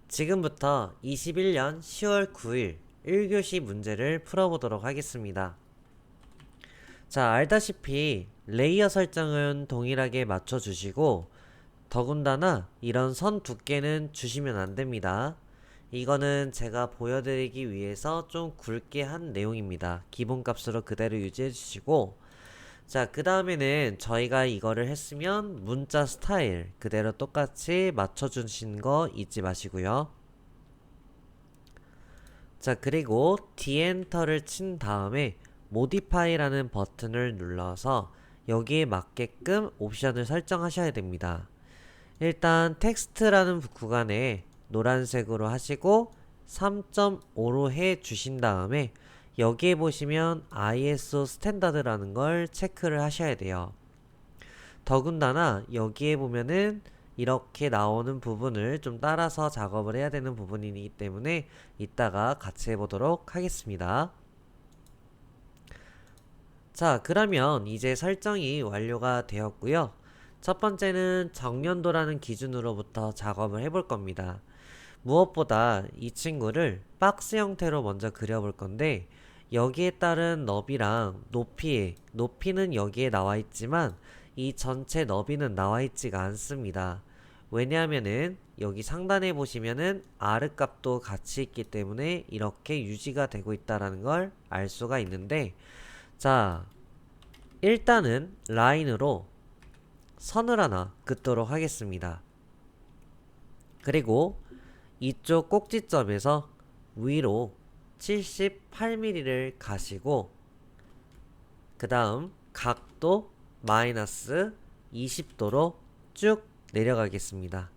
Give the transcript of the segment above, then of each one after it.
지금부터 21년 10월 9일 1교시 문제를 풀어보도록 하겠습니다. 자, 알다시피 레이어 설정은 동일하게 맞춰주시고 더군다나 이런 선 두께는 주시면 안됩니다. 이거는 제가 보여드리기 위해서 좀 굵게 한 내용입니다. 기본값으로 그대로 유지해주시고, 자, 그 다음에는 저희가 이거를 했으면 문자 스타일 그대로 똑같이 맞춰주신 거 잊지 마시고요. 자, 그리고 디엔터를 친 다음에 모디파이라는 버튼을 눌러서 여기에 맞게끔 옵션을 설정하셔야 됩니다. 일단 텍스트라는 구간에 노란색으로 하시고 3.5로 해 주신 다음에 여기에 보시면 ISO 스탠다드라는 걸 체크를 하셔야 돼요. 더군다나 여기에 보면은 이렇게 나오는 부분을 좀 따라서 작업을 해야 되는 부분이기 때문에 이따가 같이 해보도록 하겠습니다. 자, 그러면 이제 설정이 완료가 되었고요. 첫 번째는 정년도라는 기준으로부터 작업을 해볼 겁니다. 무엇보다 이 친구를 박스 형태로 먼저 그려볼 건데 여기에 따른 너비랑 높이는 여기에 나와 있지만 이 전체 너비는 나와 있지가 않습니다. 왜냐하면은 여기 상단에 보시면은 R 값도 같이 있기 때문에 이렇게 유지가 되고 있다는 걸 알 수가 있는데, 자, 일단은 라인으로 선을 하나 긋도록 하겠습니다. 그리고 이쪽 꼭지점에서 위로 78mm를 가시고 그 다음 각도 마이너스 20도로 쭉 내려가겠습니다.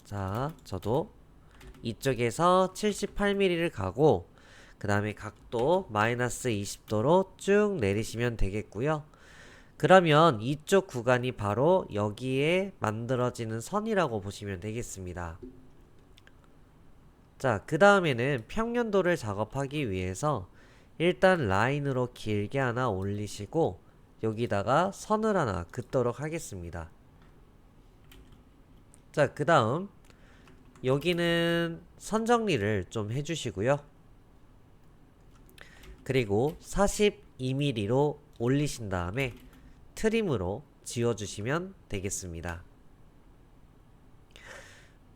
자, 저도 이쪽에서 78mm를 가고 그 다음에 각도 마이너스 20도로 쭉 내리시면 되겠고요. 그러면 이쪽 구간이 바로 여기에 만들어지는 선이라고 보시면 되겠습니다. 자, 그 다음에는 평면도를 작업하기 위해서 일단 라인으로 길게 하나 올리시고 여기다가 선을 하나 긋도록 하겠습니다. 자, 그 다음 여기는 선 정리를 좀 해주시고요. 그리고 42mm로 올리신 다음에 트림으로 지워주시면 되겠습니다.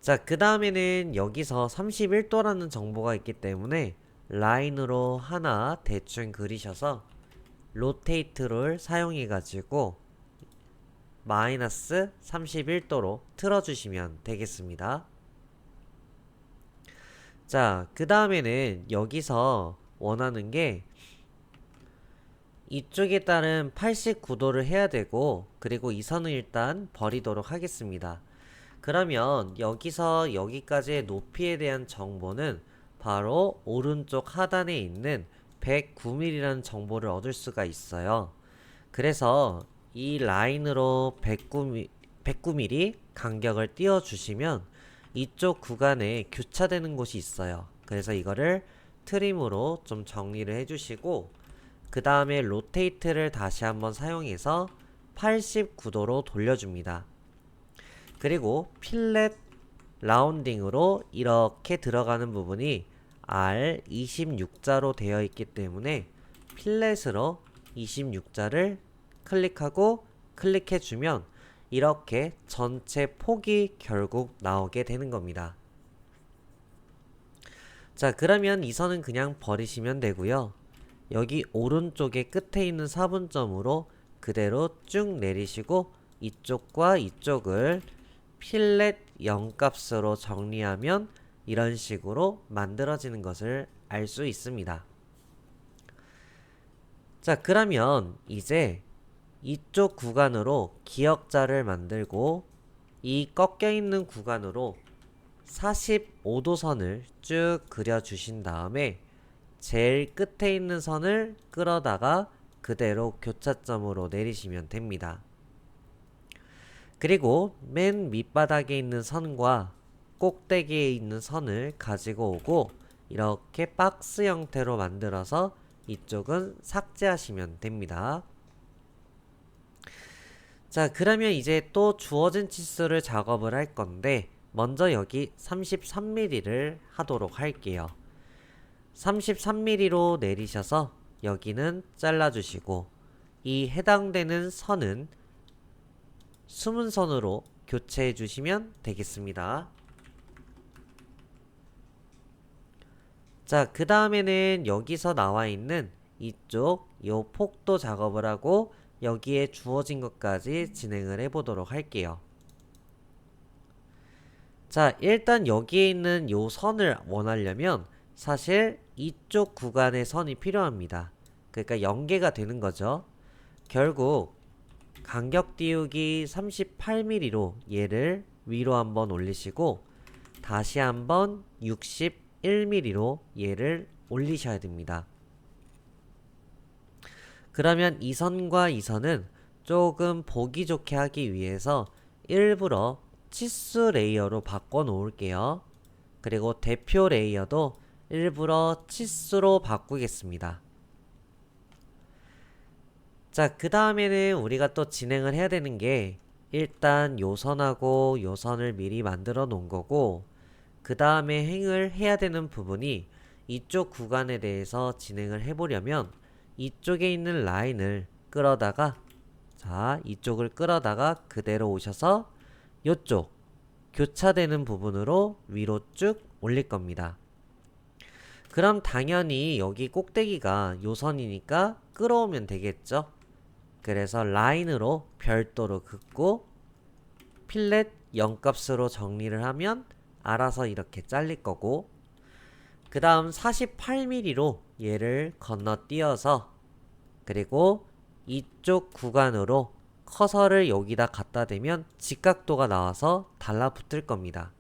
자, 그 다음에는 여기서 31도라는 정보가 있기 때문에 라인으로 하나 대충 그리셔서 로테이트를 사용해 가지고 마이너스 31도로 틀어주시면 되겠습니다. 자, 그 다음에는 여기서 원하는 게 이쪽에 따른 89도를 해야 되고, 그리고 이 선은 일단 버리도록 하겠습니다. 그러면 여기서 여기까지의 높이에 대한 정보는 바로 오른쪽 하단에 있는 109mm라는 정보를 얻을 수가 있어요. 그래서 이 라인으로 109mm 간격을 띄워주시면 이쪽 구간에 교차되는 곳이 있어요. 그래서 이거를 트림으로 좀 정리를 해주시고 그 다음에 로테이트를 다시 한번 사용해서 89도로 돌려줍니다. 그리고 필렛 라운딩으로 이렇게 들어가는 부분이 R26자로 되어 있기 때문에 필렛으로 26자를 클릭하고 클릭해주면 이렇게 전체 폭이 결국 나오게 되는 겁니다. 자, 그러면 이 선은 그냥 버리시면 되고요. 여기 오른쪽에 끝에 있는 4분점으로 그대로 쭉 내리시고 이쪽과 이쪽을 필렛 0값으로 정리하면 이런 식으로 만들어지는 것을 알 수 있습니다. 자, 그러면 이제 이쪽 구간으로 기역자를 만들고 이 꺾여 있는 구간으로 45도 선을 쭉 그려주신 다음에 제일 끝에 있는 선을 끌어다가 그대로 교차점으로 내리시면 됩니다. 그리고 맨 밑바닥에 있는 선과 꼭대기에 있는 선을 가지고 오고 이렇게 박스 형태로 만들어서 이쪽은 삭제하시면 됩니다. 자, 그러면 이제 또 주어진 치수를 작업을 할 건데 먼저 여기 33mm를 하도록 할게요. 33mm로 내리셔서 여기는 잘라주시고 이 해당되는 선은 숨은 선으로 교체해 주시면 되겠습니다. 자, 그 다음에는 여기서 나와 있는 이쪽 요 폭도 작업을 하고 여기에 주어진 것까지 진행을 해 보도록 할게요. 자, 일단 여기에 있는 요 선을 원하려면 사실 이쪽 구간의 선이 필요합니다. 그러니까 연계가 되는 거죠. 결국 간격 띄우기 38mm로 얘를 위로 한번 올리시고 다시 한번 61mm로 얘를 올리셔야 됩니다. 그러면 이 선과 이 선은 조금 보기 좋게 하기 위해서 일부러 치수 레이어로 바꿔 놓을게요. 그리고 대표 레이어도 일부러 치수로 바꾸겠습니다. 자, 그 다음에는 우리가 또 진행을 해야 되는 게 일단 요 선하고 요 선을 미리 만들어 놓은 거고 그 다음에 행을 해야 되는 부분이 이쪽 구간에 대해서 진행을 해보려면 이쪽에 있는 라인을 끌어다가 자, 이쪽을 끌어다가 그대로 오셔서 요쪽 교차되는 부분으로 위로 쭉 올릴 겁니다. 그럼 당연히 여기 꼭대기가 요 선이니까 끌어오면 되겠죠? 그래서 라인으로 별도로 긋고 필렛 0값으로 정리를 하면 알아서 이렇게 잘릴 거고 그 다음 48mm로 얘를 건너뛰어서 그리고 이쪽 구간으로 커서를 여기다 갖다 대면 직각도가 나와서 달라붙을 겁니다.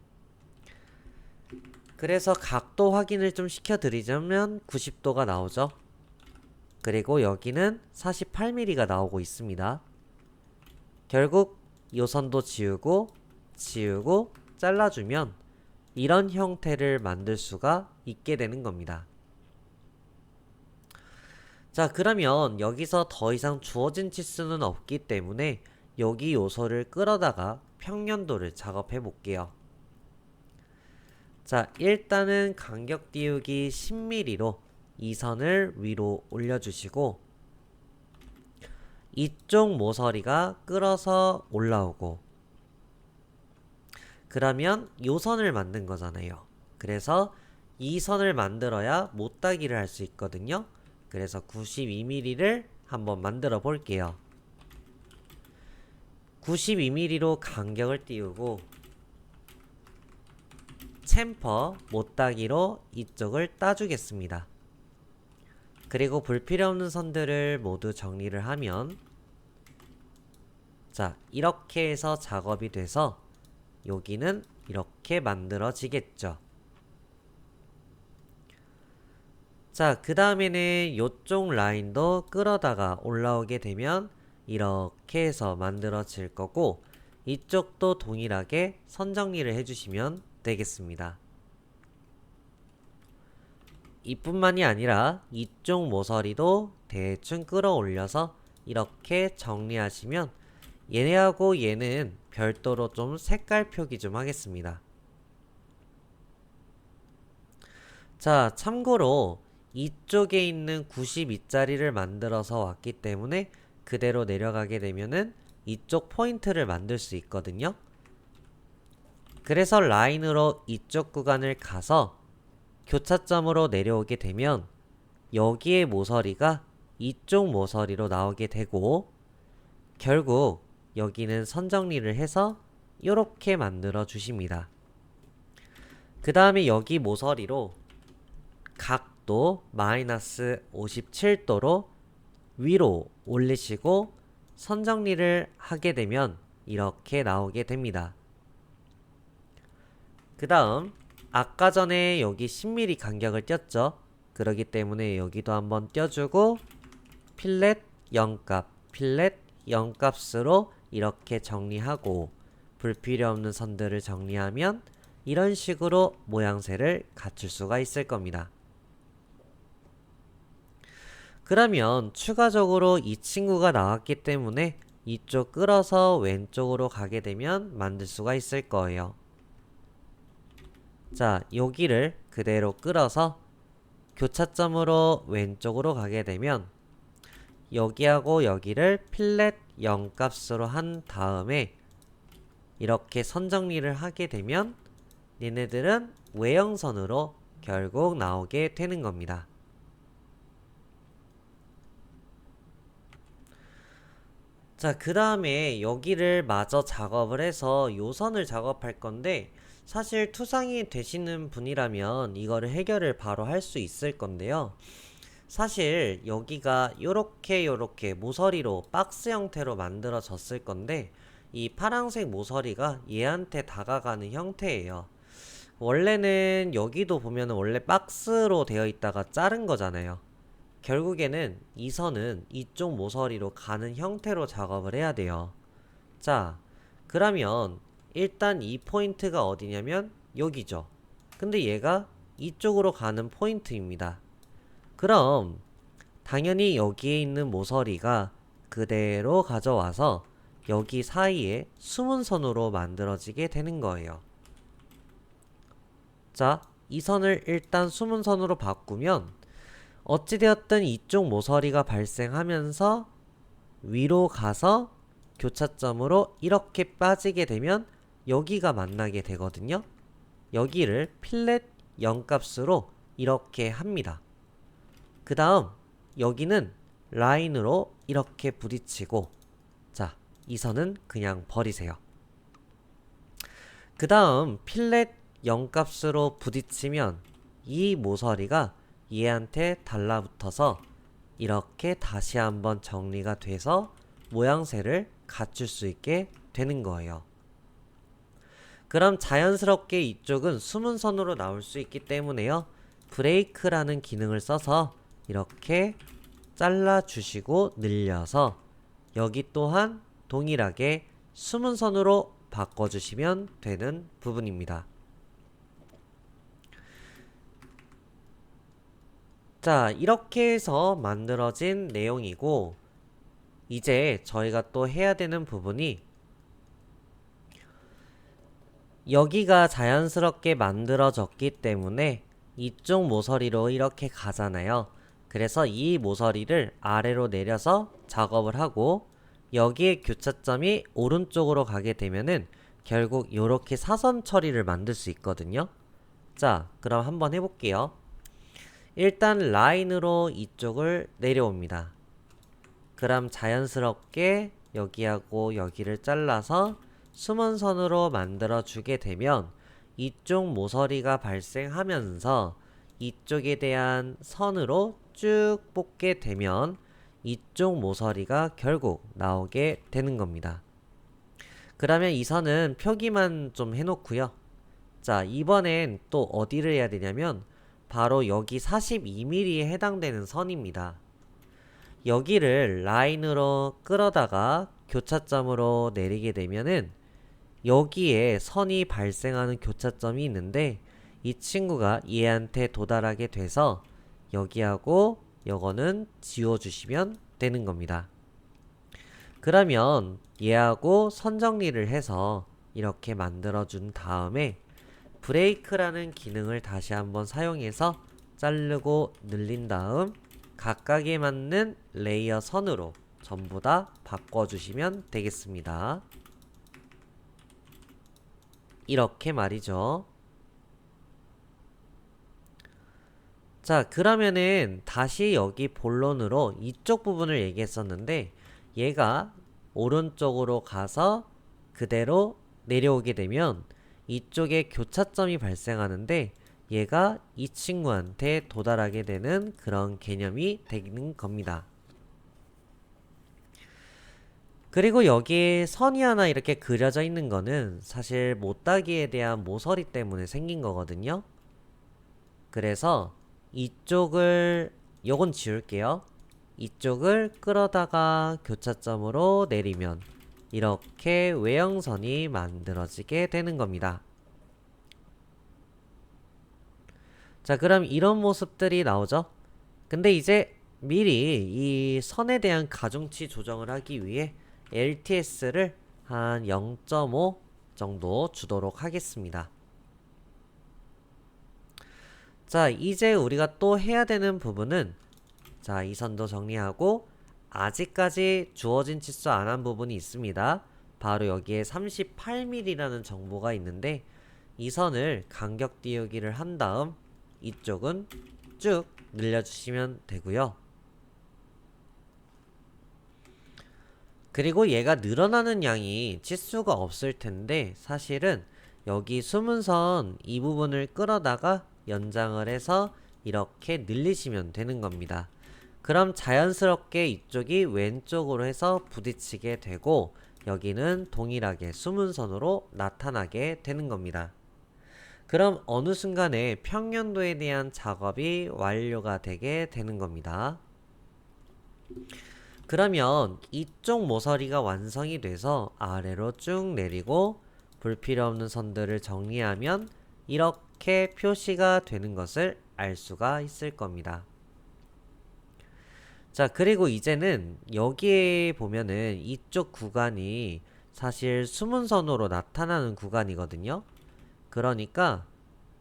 그래서 각도 확인을 좀 시켜드리자면 90도가 나오죠. 그리고 여기는 48mm가 나오고 있습니다. 결국 요 선도 지우고 잘라주면 이런 형태를 만들 수가 있게 되는 겁니다. 자, 그러면 여기서 더 이상 주어진 치수는 없기 때문에 여기 요소를 끌어다가 평면도를 작업해 볼게요. 자, 일단은 간격 띄우기 10mm로 이 선을 위로 올려주시고 이쪽 모서리가 끌어서 올라오고 그러면 요 선을 만든 거잖아요. 그래서 이 선을 만들어야 못따기를 할 수 있거든요. 그래서 92mm를 한번 만들어 볼게요. 92mm로 간격을 띄우고 챔퍼 못따기로 이쪽을 따주겠습니다. 그리고 불필요 없는 선들을 모두 정리를 하면 자, 이렇게 해서 작업이 돼서 여기는 이렇게 만들어지겠죠. 자, 그 다음에는 요쪽 라인도 끌어다가 올라오게 되면 이렇게 해서 만들어질 거고 이쪽도 동일하게 선 정리를 해주시면 되겠습니다. 이뿐만이 아니라 이쪽 모서리도 대충 끌어올려서 이렇게 정리하시면 얘네하고 얘는 별도로 좀 색깔 표기 좀 하겠습니다. 자, 참고로 이쪽에 있는 92짜리를 만들어서 왔기 때문에 그대로 내려가게 되면은 이쪽 포인트를 만들 수 있거든요. 그래서 라인으로 이쪽 구간을 가서 교차점으로 내려오게 되면 여기의 모서리가 이쪽 모서리로 나오게 되고 결국 여기는 선 정리를 해서 이렇게 만들어 주십니다. 그 다음에 여기 모서리로 각도 마이너스 57도로 위로 올리시고 선 정리를 하게 되면 이렇게 나오게 됩니다. 그 다음 아까 전에 여기 10mm 간격을 띄었죠. 그러기 때문에 여기도 한번 띄워주고 필렛 0값, 필렛 0값으로 이렇게 정리하고 불필요 없는 선들을 정리하면 이런 식으로 모양새를 갖출 수가 있을 겁니다. 그러면 추가적으로 이 친구가 나왔기 때문에 이쪽 끌어서 왼쪽으로 가게 되면 만들 수가 있을 거예요. 자, 여기를 그대로 끌어서 교차점으로 왼쪽으로 가게 되면 여기하고 여기를 필렛 0값으로 한 다음에 이렇게 선 정리를 하게 되면 얘네들은 외형선으로 결국 나오게 되는 겁니다. 자, 그 다음에 여기를 마저 작업을 해서 요선을 작업할 건데 사실 투상이 되시는 분이라면 이거를 해결을 바로 할 수 있을 건데요. 사실 여기가 요렇게 모서리로 박스 형태로 만들어졌을 건데 이 파란색 모서리가 얘한테 다가가는 형태예요. 원래는 여기도 보면은 원래 박스로 되어 있다가 자른 거잖아요. 결국에는 이 선은 이쪽 모서리로 가는 형태로 작업을 해야 돼요. 자, 그러면 일단 이 포인트가 어디냐면 여기죠. 근데 얘가 이쪽으로 가는 포인트입니다. 그럼 당연히 여기에 있는 모서리가 그대로 가져와서 여기 사이에 숨은 선으로 만들어지게 되는 거예요. 자, 이 선을 일단 숨은 선으로 바꾸면 어찌되었든 이쪽 모서리가 발생하면서 위로 가서 교차점으로 이렇게 빠지게 되면 여기가 만나게 되거든요. 여기를 필렛 0값으로 이렇게 합니다. 그 다음 여기는 라인으로 이렇게 부딪히고, 자, 이 선은 그냥 버리세요. 그 다음 필렛 0값으로 부딪히면 이 모서리가 얘한테 달라붙어서 이렇게 다시 한번 정리가 돼서 모양새를 갖출 수 있게 되는 거예요. 그럼 자연스럽게 이쪽은 숨은 선으로 나올 수 있기 때문에요. 브레이크라는 기능을 써서 이렇게 잘라주시고 늘려서 여기 또한 동일하게 숨은 선으로 바꿔주시면 되는 부분입니다. 자, 이렇게 해서 만들어진 내용이고, 이제 저희가 또 해야 되는 부분이 여기가 자연스럽게 만들어졌기 때문에 이쪽 모서리로 이렇게 가잖아요. 그래서 이 모서리를 아래로 내려서 작업을 하고 여기에 교차점이 오른쪽으로 가게 되면은 결국 이렇게 사선 처리를 만들 수 있거든요. 자, 그럼 한번 해볼게요. 일단 라인으로 이쪽을 내려옵니다. 그럼 자연스럽게 여기하고 여기를 잘라서 숨은 선으로 만들어 주게 되면 이쪽 모서리가 발생하면서 이쪽에 대한 선으로 쭉 뽑게 되면 이쪽 모서리가 결국 나오게 되는 겁니다. 그러면 이 선은 표기만 좀 해놓고요. 자, 이번엔 또 어디를 해야 되냐면 바로 여기 42mm에 해당되는 선입니다. 여기를 라인으로 끌어다가 교차점으로 내리게 되면은 여기에 선이 발생하는 교차점이 있는데 이 친구가 얘한테 도달하게 돼서 여기하고 요거는 지워주시면 되는 겁니다. 그러면 얘하고 선 정리를 해서 이렇게 만들어준 다음에 브레이크라는 기능을 다시 한번 사용해서 자르고 늘린 다음 각각에 맞는 레이어 선으로 전부 다 바꿔주시면 되겠습니다. 이렇게 말이죠. 자, 그러면은 다시 여기 본론으로 이쪽 부분을 얘기했었는데 얘가 오른쪽으로 가서 그대로 내려오게 되면 이쪽에 교차점이 발생하는데 얘가 이 친구한테 도달하게 되는 그런 개념이 되는 겁니다. 그리고 여기에 선이 하나 이렇게 그려져 있는 거는 사실 못따기에 대한 모서리 때문에 생긴 거거든요. 그래서 이쪽을 요건 지울게요. 이쪽을 끌어다가 교차점으로 내리면 이렇게 외형선이 만들어지게 되는 겁니다. 자, 그럼 이런 모습들이 나오죠. 근데 이제 미리 이 선에 대한 가중치 조정을 하기 위해 LTS를 한 0.5 정도 주도록 하겠습니다. 자, 이제 우리가 또 해야 되는 부분은, 자, 이 선도 정리하고 아직까지 주어진 치수 안 한 부분이 있습니다. 바로 여기에 38mm라는 정보가 있는데 이 선을 간격 띄우기를 한 다음 이쪽은 쭉 늘려주시면 되고요. 그리고 얘가 늘어나는 양이 치수가 없을 텐데 사실은 여기 숨은선 이 부분을 끌어다가 연장을 해서 이렇게 늘리시면 되는 겁니다. 그럼 자연스럽게 이쪽이 왼쪽으로 해서 부딪히게 되고 여기는 동일하게 숨은선으로 나타나게 되는 겁니다. 그럼 어느 순간에 평면도에 대한 작업이 완료가 되게 되는 겁니다. 그러면 이쪽 모서리가 완성이 돼서 아래로 쭉 내리고 불필요 없는 선들을 정리하면 이렇게 표시가 되는 것을 알 수가 있을 겁니다. 자, 그리고 이제는 여기에 보면은 이쪽 구간이 사실 숨은선으로 나타나는 구간이거든요. 그러니까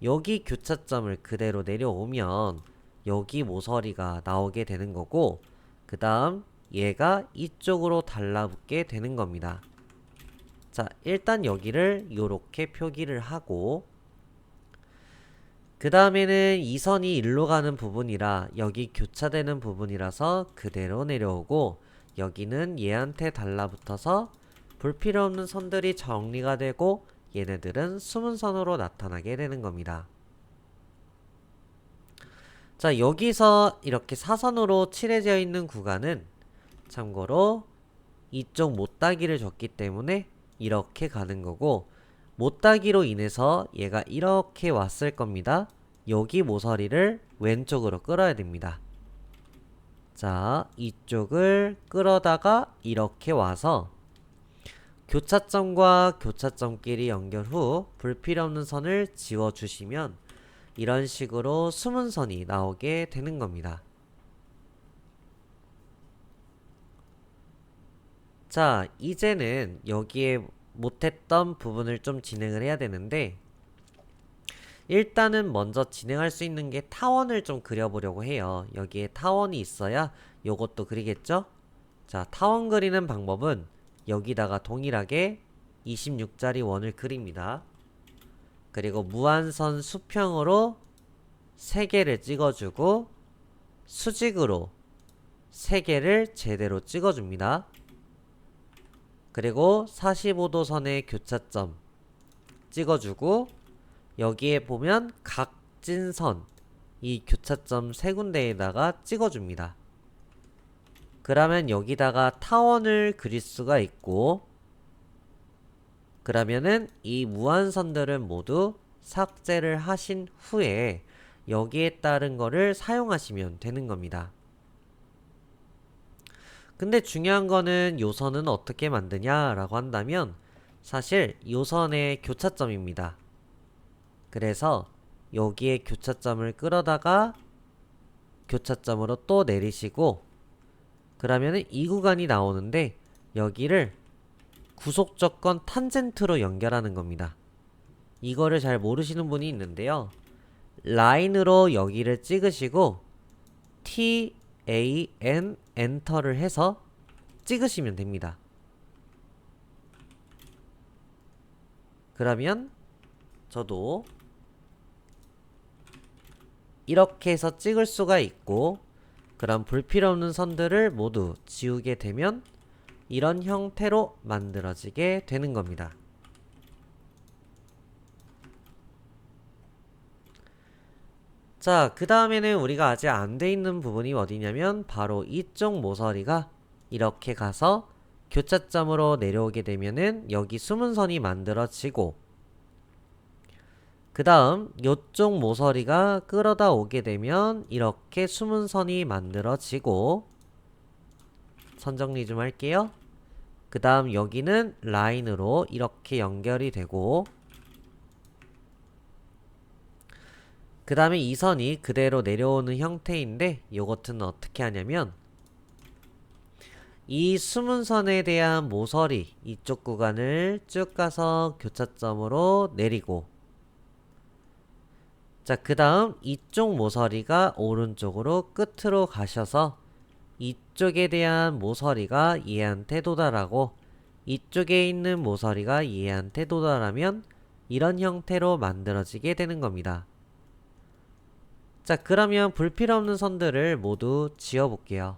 여기 교차점을 그대로 내려오면 여기 모서리가 나오게 되는 거고 그 다음 얘가 이쪽으로 달라붙게 되는 겁니다. 자, 일단 여기를 요렇게 표기를 하고 그 다음에는 이 선이 일로 가는 부분이라 여기 교차되는 부분이라서 그대로 내려오고 여기는 얘한테 달라붙어서 불필요 없는 선들이 정리가 되고 얘네들은 숨은 선으로 나타나게 되는 겁니다. 자, 여기서 이렇게 사선으로 칠해져 있는 구간은 참고로 이쪽 못따기를 줬기 때문에 이렇게 가는 거고 못따기로 인해서 얘가 이렇게 왔을 겁니다. 여기 모서리를 왼쪽으로 끌어야 됩니다. 자, 이쪽을 끌어다가 이렇게 와서 교차점과 교차점끼리 연결 후 불필요 없는 선을 지워주시면 이런 식으로 숨은 선이 나오게 되는 겁니다. 자, 이제는 여기에 못했던 부분을 좀 진행을 해야 되는데 일단은 먼저 진행할 수 있는 게 타원을 좀 그려보려고 해요. 여기에 타원이 있어야 요것도 그리겠죠? 자, 타원 그리는 방법은 여기다가 동일하게 26짜리 원을 그립니다. 그리고 무한선 수평으로 3개를 찍어주고 수직으로 3개를 제대로 찍어줍니다. 그리고 45도 선의 교차점 찍어주고 여기에 보면 각진선 이 교차점 3군데에다가 찍어줍니다. 그러면 여기다가 타원을 그릴 수가 있고 그러면은 이 무한선들은 모두 삭제를 하신 후에 여기에 따른 거를 사용하시면 되는 겁니다. 근데 중요한 거는 요선은 어떻게 만드냐 라고 한다면 사실 요선의 교차점입니다. 그래서 여기에 교차점을 끌어다가 교차점으로 또 내리시고 그러면은 이 구간이 나오는데 여기를 구속조건 탄젠트로 연결하는 겁니다. 이거를 잘 모르시는 분이 있는데요. 라인으로 여기를 찍으시고 TAN 엔터를 해서 찍으시면 됩니다. 그러면 저도 이렇게 해서 찍을 수가 있고 그럼 불필요 없는 선들을 모두 지우게 되면 이런 형태로 만들어지게 되는 겁니다. 자, 그 다음에는 우리가 아직 안 돼 있는 부분이 어디냐면 바로 이쪽 모서리가 이렇게 가서 교차점으로 내려오게 되면은 여기 숨은 선이 만들어지고 그 다음 이쪽 모서리가 끌어다 오게 되면 이렇게 숨은 선이 만들어지고 선 정리 좀 할게요. 그 다음 여기는 라인으로 이렇게 연결이 되고 그 다음에 이 선이 그대로 내려오는 형태인데 요것은 어떻게 하냐면 이 숨은 선에 대한 모서리 이쪽 구간을 쭉 가서 교차점으로 내리고 자, 그 다음 이쪽 모서리가 오른쪽으로 끝으로 가셔서 이쪽에 대한 모서리가 얘한테 도달하고 이쪽에 있는 모서리가 얘한테 도달하면 이런 형태로 만들어지게 되는 겁니다. 자, 그러면 불필요 없는 선들을 모두 지워볼게요.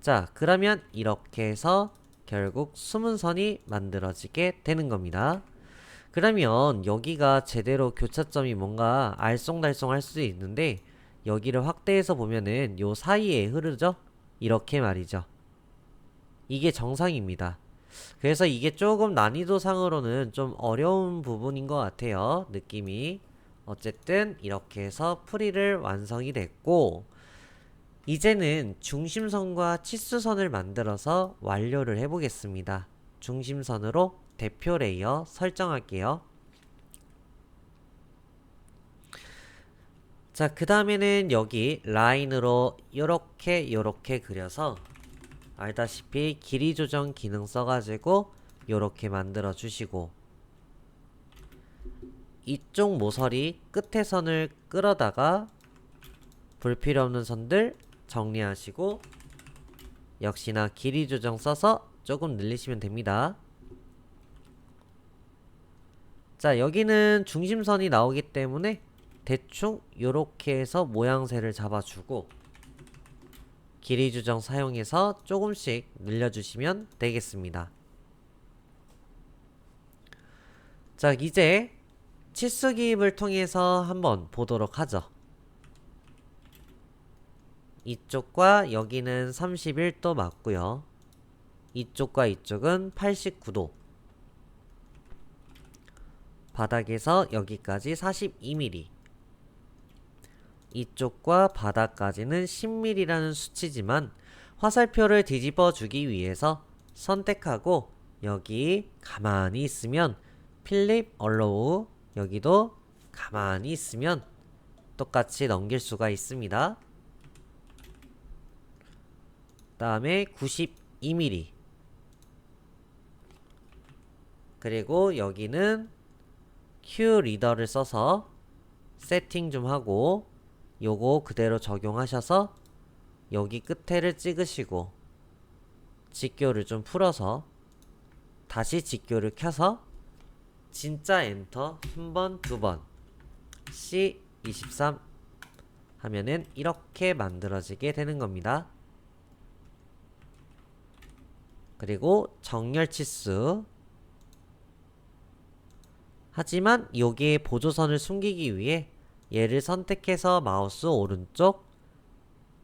자, 그러면 이렇게 해서 결국 숨은 선이 만들어지게 되는 겁니다. 그러면 여기가 제대로 교차점이 뭔가 알쏭달쏭 할 수도 있는데 여기를 확대해서 보면은 요 사이에 흐르죠? 이렇게 말이죠. 이게 정상입니다. 그래서 이게 조금 난이도상으로는 좀 어려운 부분인 것 같아요. 느낌이. 어쨌든 이렇게 해서 풀이를 완성이 됐고 이제는 중심선과 치수선을 만들어서 완료를 해보겠습니다. 중심선으로 대표 레이어 설정할게요. 자, 그 다음에는 여기 라인으로 요렇게 그려서 알다시피 길이 조정 기능 써가지고 요렇게 만들어 주시고 이쪽 모서리 끝에 선을 끌어다가 불필요 없는 선들 정리하시고 역시나 길이 조정 써서 조금 늘리시면 됩니다. 자, 여기는 중심선이 나오기 때문에 대충 요렇게 해서 모양새를 잡아주고 길이 조정 사용해서 조금씩 늘려주시면 되겠습니다. 자, 이제 치수 기입을 통해서 한번 보도록 하죠. 이쪽과 여기는 31도 맞고요. 이쪽과 이쪽은 89도. 바닥에서 여기까지 42mm. 이쪽과 바닥까지는 10mm라는 수치지만 화살표를 뒤집어 주기 위해서 선택하고 여기 가만히 있으면 필립 얼로우 여기도 가만히 있으면 똑같이 넘길 수가 있습니다. 다음에 92mm 그리고 여기는 Q 리더를 써서 세팅 좀 하고 요거 그대로 적용하셔서 여기 끝에를 찍으시고 직교를 좀 풀어서 다시 직교를 켜서 진짜 엔터 한 번, 두 번 C23 하면은 이렇게 만들어지게 되는 겁니다. 그리고 정렬 치수 하지만 여기에 보조선을 숨기기 위해 얘를 선택해서 마우스 오른쪽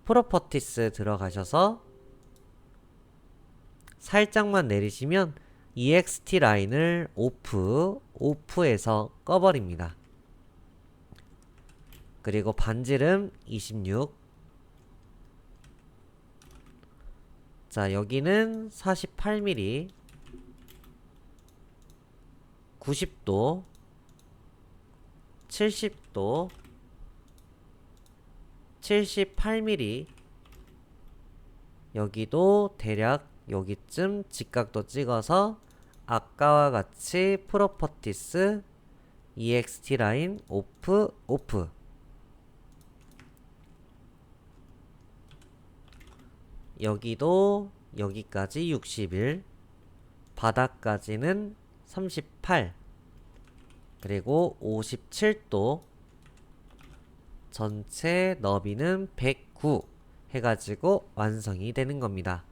프로퍼티스 들어가셔서 살짝만 내리시면 EXT 라인을 오프에서 꺼버립니다. 그리고 반지름 26. 자, 여기는 48mm 90도 70도 78mm 여기도 대략 여기쯤 직각도 찍어서 아까와 같이 프로퍼티스 EXT 라인 오프 여기도 여기까지 61 바닥까지는 38 그리고 57도 전체 너비는 109 해가지고 완성이 되는 겁니다.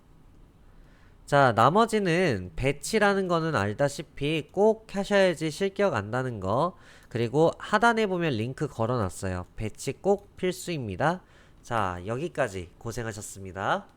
자, 나머지는 배치라는 거는 알다시피 꼭 하셔야지 실격 안다는 거 그리고 하단에 보면 링크 걸어놨어요. 배치 꼭 필수입니다. 자, 여기까지 고생하셨습니다.